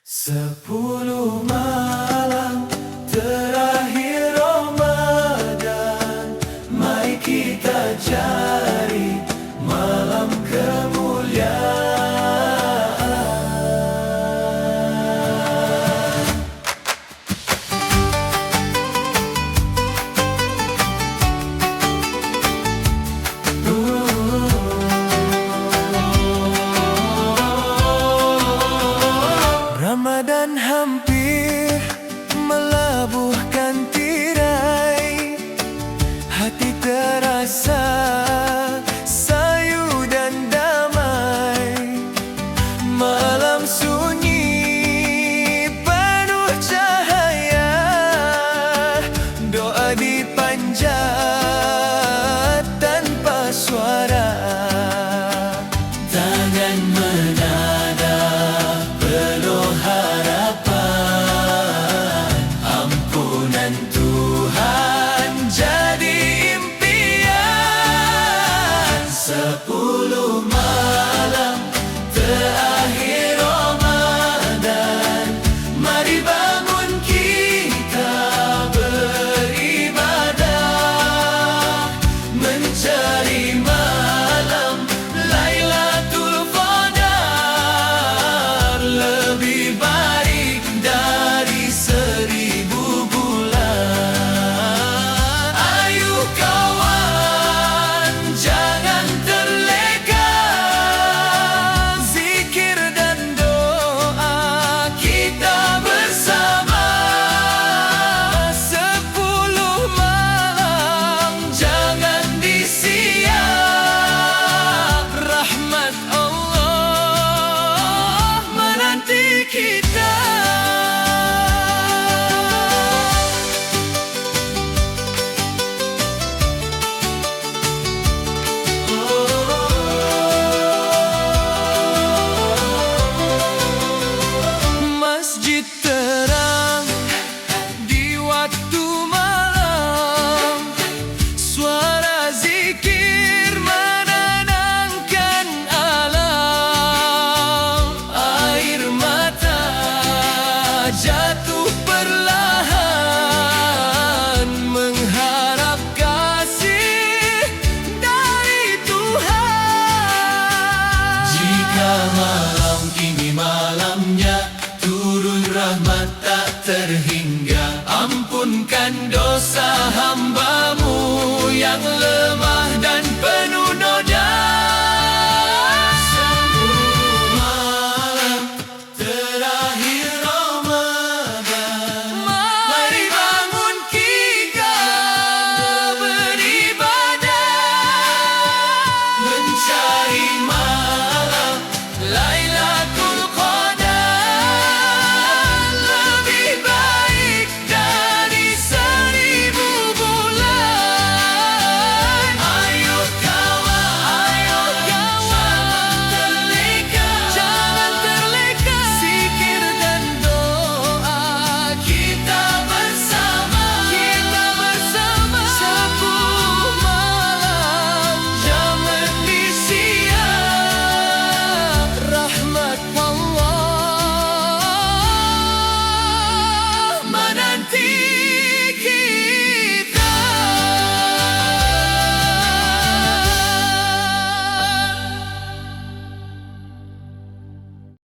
10 malam terakhir Ramadan, mari kita cari malam kemuliaan. Ramadan hampir melabuhkan tirai, hati terasa sayu dan damai. Malam sunyi penuh cahaya, doa dipanjat tanpa suara. Tangan menada penuh harapan, ampunan Tuhan jadi impian. 10 malam terakhir Ramadan, mari bangun kita beribadah, mencari malam Lailatul Qadar, lebih baik dari 1000 bulan. Ayo kawan, jangan terleka, zikir dan doa kita bersama. 10 malam jangan disia, rahmat Allah menanti kita. Masjid terang di waktu malam, suara zikir menenangkan alam. Air mata jatuh perlahan, mengharap kasih dari Tuhan. Jika malam ini malamnya turun rahmat tak terhingga, ampunkan dosa hamba-Mu yang lemah.